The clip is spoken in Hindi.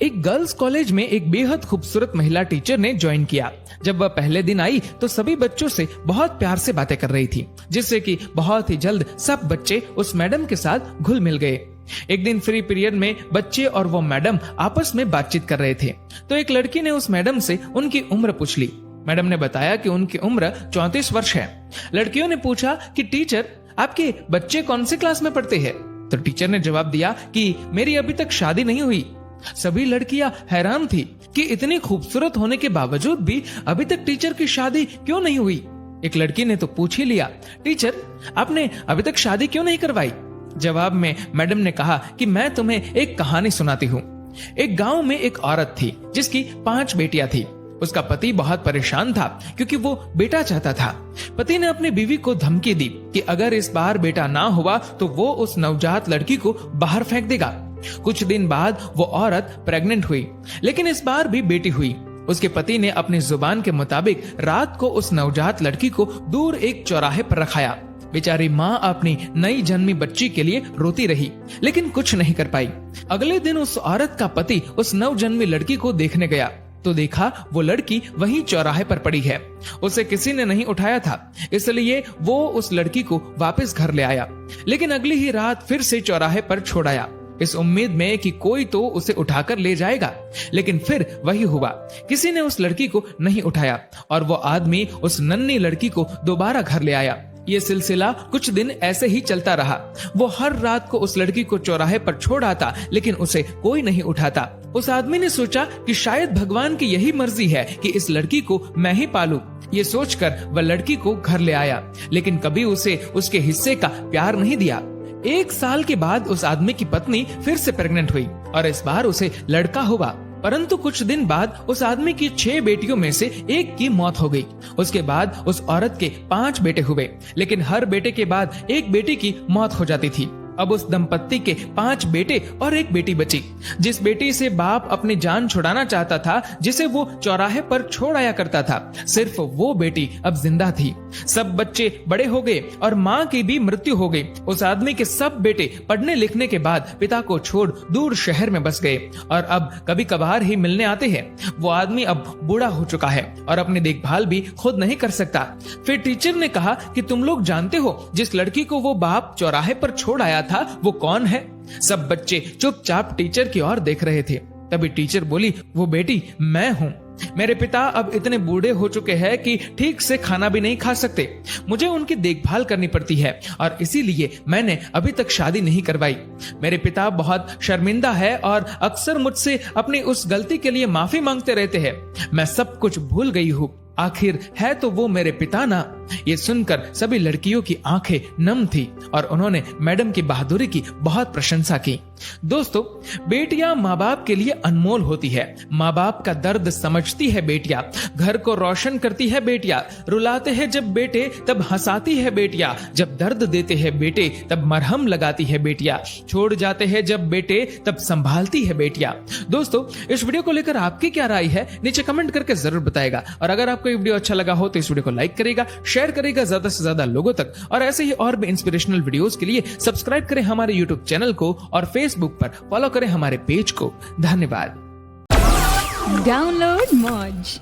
एक गर्ल्स कॉलेज में एक बेहद खूबसूरत महिला टीचर ने ज्वाइन किया। जब वह पहले दिन आई तो सभी बच्चों से बहुत प्यार से बातें कर रही थी, जिससे कि बहुत ही जल्द सब बच्चे उस मैडम के साथ घुल मिल गए। एक दिन फ्री पीरियड में बच्चे और वो मैडम आपस में बातचीत कर रहे थे, तो एक लड़की ने उस मैडम से उनकी उम्र पूछ ली। मैडम ने बताया कि उनकी उम्र 34 वर्ष है। लड़कियों ने पूछा कि टीचर, आपके बच्चे कौन सी क्लास में पढ़ते हैं? तो टीचर ने जवाब दिया कि मेरी अभी तक शादी नहीं हुई। सभी लड़कियां हैरान थी कि इतनी खूबसूरत होने के बावजूद भी अभी तक टीचर की शादी क्यों नहीं हुई। एक लड़की ने तो पूछ ही लिया, टीचर आपने अभी तक शादी क्यों नहीं करवाई? जवाब में मैडम ने कहा कि मैं तुम्हें एक कहानी सुनाती हूँ। एक गांव में एक औरत थी जिसकी 5 बेटियां थी। उसका पति बहुत परेशान था क्योंकि वो बेटा चाहता था। पति ने अपनी बीवी को धमकी दी कि अगर इस बार बेटा ना हुआ तो वो उस नवजात लड़की को बाहर फेंक देगा। कुछ दिन बाद वो औरत प्रेग्नेंट हुई, लेकिन इस बार भी बेटी हुई। उसके पति ने अपनी जुबान के मुताबिक रात को उस नवजात लड़की को दूर एक चौराहे पर रखाया। बेचारी माँ अपनी नई जन्मी बच्ची के लिए रोती रही, लेकिन कुछ नहीं कर पाई। अगले दिन उस औरत का पति उस नवजन्मी लड़की को देखने गया तो देखा वो लड़की वहीं चौराहे पर पड़ी है। उसे किसी ने नहीं उठाया था, इसलिए वो उस लड़की को वापस घर ले आया, लेकिन अगली ही रात फिर से चौराहे पर छोड़ आया, इस उम्मीद में कि कोई तो उसे उठाकर ले जाएगा। लेकिन फिर वही हुआ, किसी ने उस लड़की को नहीं उठाया और वो आदमी उस नन्ही लड़की को दोबारा घर ले आया। ये सिलसिला कुछ दिन ऐसे ही चलता रहा। वो हर रात को उस लड़की को चौराहे पर छोड़ आता, लेकिन उसे कोई नहीं उठाता। उस आदमी ने सोचा कि शायद भगवान की यही मर्जी है कि इस लड़की को मैं ही पालूं। ये सोचकर वह लड़की को घर ले आया, लेकिन कभी उसे उसके हिस्से का प्यार नहीं दिया। 1 साल के बाद उस आदमी की पत्नी फिर से प्रेग्नेंट हुई और इस बार उसे लड़का हुआ। परंतु कुछ दिन बाद उस आदमी की 6 बेटियों में से एक की मौत हो गई। उसके बाद उस औरत के 5 बेटे हुए, लेकिन हर बेटे के बाद एक बेटी की मौत हो जाती थी। अब उस दंपत्ति के 5 बेटे और एक बेटी बची। जिस बेटी से बाप अपनी जान छुड़ाना चाहता था, जिसे वो चौराहे पर छोड़ आया करता था, सिर्फ वो बेटी अब जिंदा थी। सब बच्चे बड़े हो गए और माँ की भी मृत्यु हो गई। उस आदमी के सब बेटे पढ़ने लिखने के बाद पिता को छोड़ दूर शहर में बस गए और अब कभी कभार ही मिलने आते हैं। वो आदमी अब बूढ़ा हो चुका है और अपनी देखभाल भी खुद नहीं कर सकता। फिर टीचर ने कहा कि तुम लोग जानते हो जिस लड़की को वो बाप चौराहे पर छोड़ आया था वो कौन है? सब बच्चे चुपचाप टीचर की ओर देख रहे थे। तभी टीचर बोली, वो बेटी मैं हूँ। मेरे पिता अब इतने बूढ़े हो चुके हैं कि ठीक से खाना भी नहीं खा सकते। मुझे उनकी देखभाल करनी पड़ती है और इसीलिए मैंने अभी तक शादी नहीं करवाई। मेरे पिता बहुत शर्मिंदा है और अक्सर मुझसे अपनी उस गलती के लिए माफी मांगते रहते हैं। मैं सब कुछ भूल गई हूँ। आखिर है तो वो मेरे पिता ना। ये सुनकर सभी लड़कियों की आंखें नम थी और उन्होंने मैडम की बहादुरी की बहुत प्रशंसा की। दोस्तों, बेटियां माँ बाप के लिए अनमोल होती है। माँ बाप का दर्द समझती है बेटियां, घर को रोशन करती है बेटियां। रुलाते हैं जब बेटे तब हंसाती है बेटियां, जब दर्द देते हैं बेटे तब मरहम लगाती है बेटियां, छोड़ जाते हैं जब बेटे तब संभालती है बेटियां। दोस्तों, इस वीडियो को लेकर आपकी क्या राय है नीचे कमेंट करके जरूर बताएगा। और अगर आपको ये वीडियो अच्छा लगा हो तो इस वीडियो को लाइक करेगा, शेयर करेगा ज्यादा से ज्यादा लोगों तक, और ऐसे ही और भी इंस्पिरेशनल वीडियोस के लिए सब्सक्राइब करें हमारे यूट्यूब चैनल को और फेसबुक पर फॉलो करें हमारे पेज को। धन्यवाद। डाउनलोड मौज।